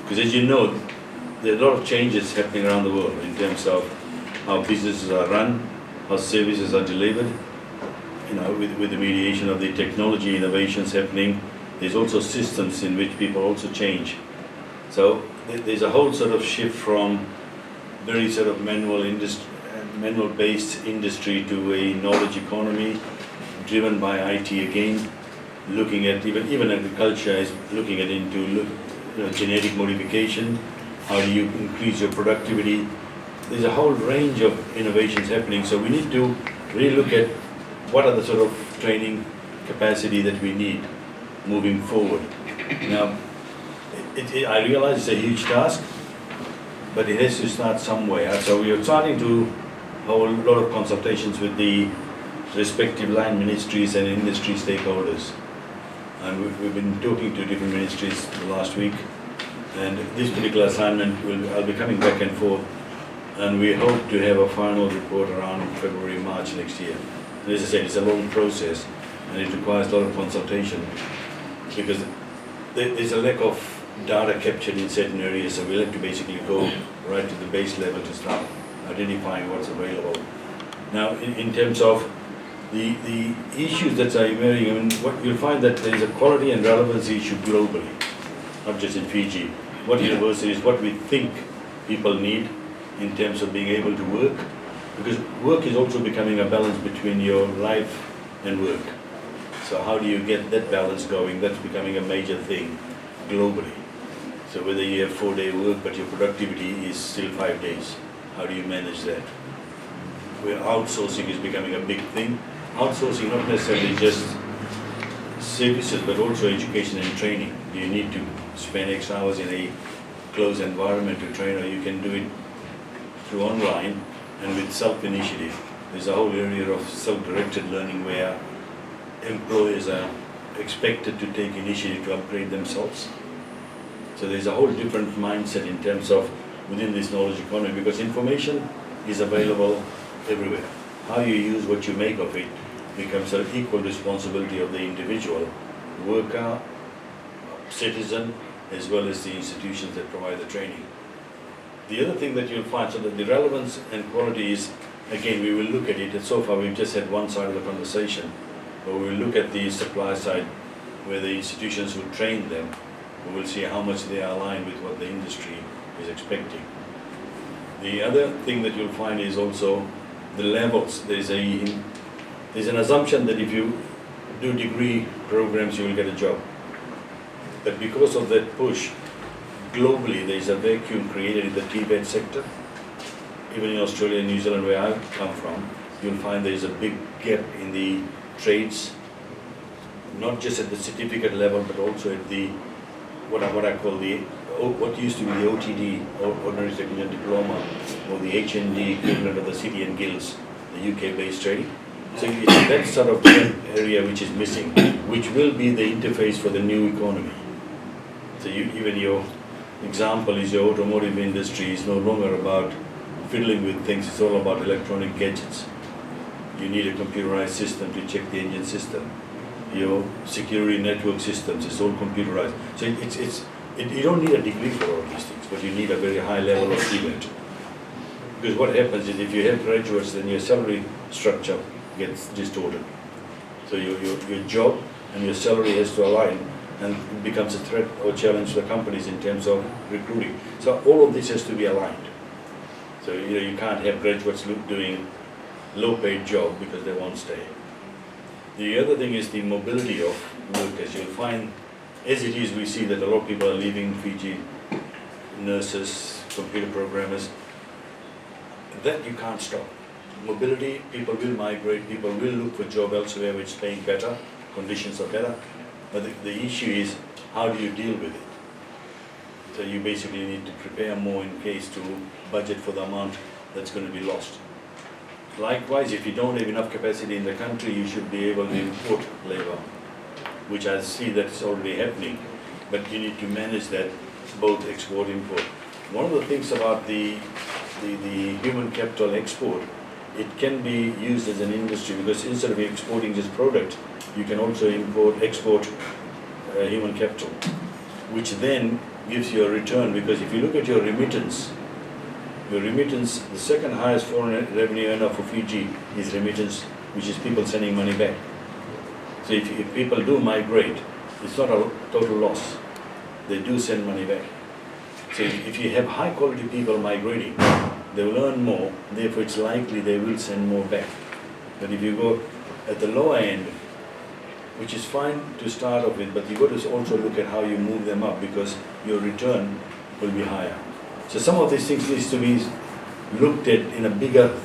Because as you know, there are a lot of changes happening around the world in terms of how businesses are run, how services are delivered. With the mediation of the technology innovations happening, there's also systems in which people also change. So there's a whole sort of shift from very sort of manual-based industry to a knowledge economy driven by IT again, looking at even agriculture is looking at into genetic modification. How do you increase your productivity? There's a whole range of innovations happening. So we need to really look at what are the sort of training capacity that we need moving forward. Now, I realize it's a huge task, but it has to start somewhere. So we are starting to hold a lot of consultations with the respective line ministries and industry stakeholders. And we've been talking to different ministries the last week. And this particular assignment, I'll be coming back and forth. And we hope to have a final report around February, March next year. And as I said, it's a long process and it requires a lot of consultation because there's a lack of data captured in certain areas, so we'll have to basically go right to the base level to start identifying what's available. Now, in terms of the issues that are emerging, what you'll find that there is a quality and relevance issue globally, not just in Fiji. What universities, what we think people need in terms of being able to work, because work is also becoming a balance between your life and work. So how do you get that balance going? That's becoming a major thing globally. So whether you have 4-day work but your productivity is still 5 days, how do you manage that? Where outsourcing is becoming a big thing. Outsourcing not necessarily just services but also education and training. Do you need to spend X hours in a closed environment to train, or you can do it through online and with self-initiative? There's a whole area of self-directed learning where employers are expected to take initiative to upgrade themselves. So there's a whole different mindset in terms of within this knowledge economy, because information is available everywhere. How you use what you make of it becomes an equal responsibility of the individual, worker, citizen, as well as the institutions that provide the training. The other thing that you'll find, so that the relevance and quality is, again, we will look at it, and so far we've just had one side of the conversation, but we will look at the supply side, where the institutions who train them, we will see how much they are aligned with what the industry is expecting. The other thing that you'll find is also the levels. There's an assumption that if you do degree programs, you will get a job. But because of that push, globally there's a vacuum created in the TVET sector. Even in Australia and New Zealand, where I come from, you'll find there's a big gap in the trades, not just at the certificate level, but also at the what I call what used to be the OTD, Ordinary Technical Diploma, or the HND equivalent of the City and Guilds, the UK-based trading. So it's that sort of area which is missing, which will be the interface for the new economy. So even your example is your automotive industry is no longer about fiddling with things, it's all about electronic gadgets. You need a computerized system to check the engine system. Your security network systems is all computerized. So you don't need a degree for all these things, but you need a very high level of TVET. Because what happens is if you have graduates, then your salary structure gets distorted. So your job and your salary has to align, and it becomes a threat or challenge to the companies in terms of recruiting. So all of this has to be aligned. So you can't have graduates doing low-paid job because they won't stay. The other thing is the mobility of workers. You'll find, as it is, we see that a lot of people are leaving Fiji, nurses, computer programmers. That you can't stop. Mobility, people will migrate, people will look for job elsewhere which is paying better, conditions are better. But the issue is, how do you deal with it? So you basically need to prepare more in case to budget for the amount that's going to be lost. Likewise, if you don't have enough capacity in the country, you should be able to import labor, which I see that's already happening. But you need to manage that, both export, import. One of the things about the human capital export, it can be used as an industry, because instead of exporting just product, you can also export human capital, which then gives you a return, because if you look at your remittance, the second highest foreign revenue earner for Fiji is remittance, which is people sending money back. So if people do migrate, it's not a total loss. They do send money back. So if you have high quality people migrating, they will earn more, therefore it's likely they will send more back. But if you go at the lower end, which is fine to start off with, but you've got to also look at how you move them up, because your return will be higher. So some of these things needs to be looked at in a bigger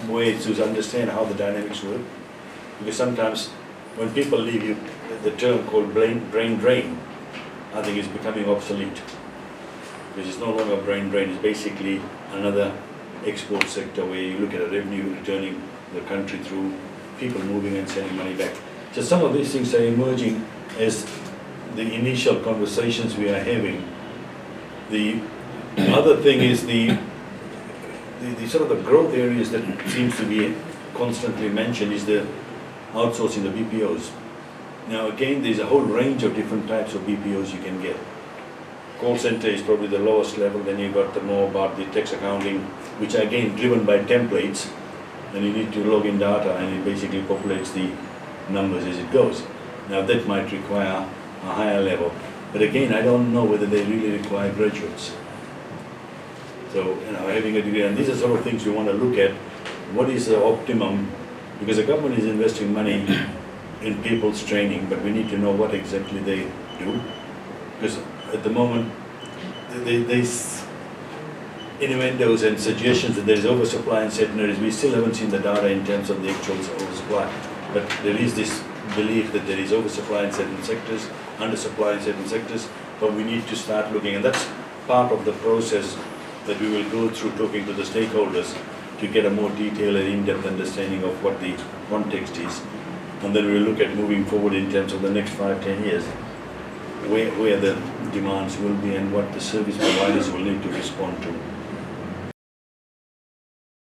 way to understand how the dynamics work. Because sometimes when people leave you, the term called brain drain, I think is becoming obsolete. Because it's no longer brain drain, it's basically another export sector where you look at a revenue returning the country through people moving and sending money back. So some of these things are emerging as the initial conversations we are having. The other thing is the sort of the growth areas that seems to be constantly mentioned is the outsourcing the BPOs. Now again, there's a whole range of different types of BPOs you can get. Call center is probably the lowest level, then you've got the more about the tax accounting, which are again driven by templates, and you need to log in data and it basically populates the numbers as it goes. Now that might require a higher level, but again, I don't know whether they really require graduates. So, having a degree, and these are sort of things we want to look at. What is the optimum? Because the government is investing money in people's training, but we need to know what exactly they do. Because at the moment, there's innuendos and suggestions that there is oversupply in certain areas. We still haven't seen the data in terms of the actual oversupply. But there is this belief that there is oversupply in certain sectors, undersupply in certain sectors, but we need to start looking, and that's part of the process that we will go through talking to the stakeholders to get a more detailed and in-depth understanding of what the context is. And then we'll look at moving forward in terms of the next 5-10 years, where the demands will be and what the service providers will need to respond to.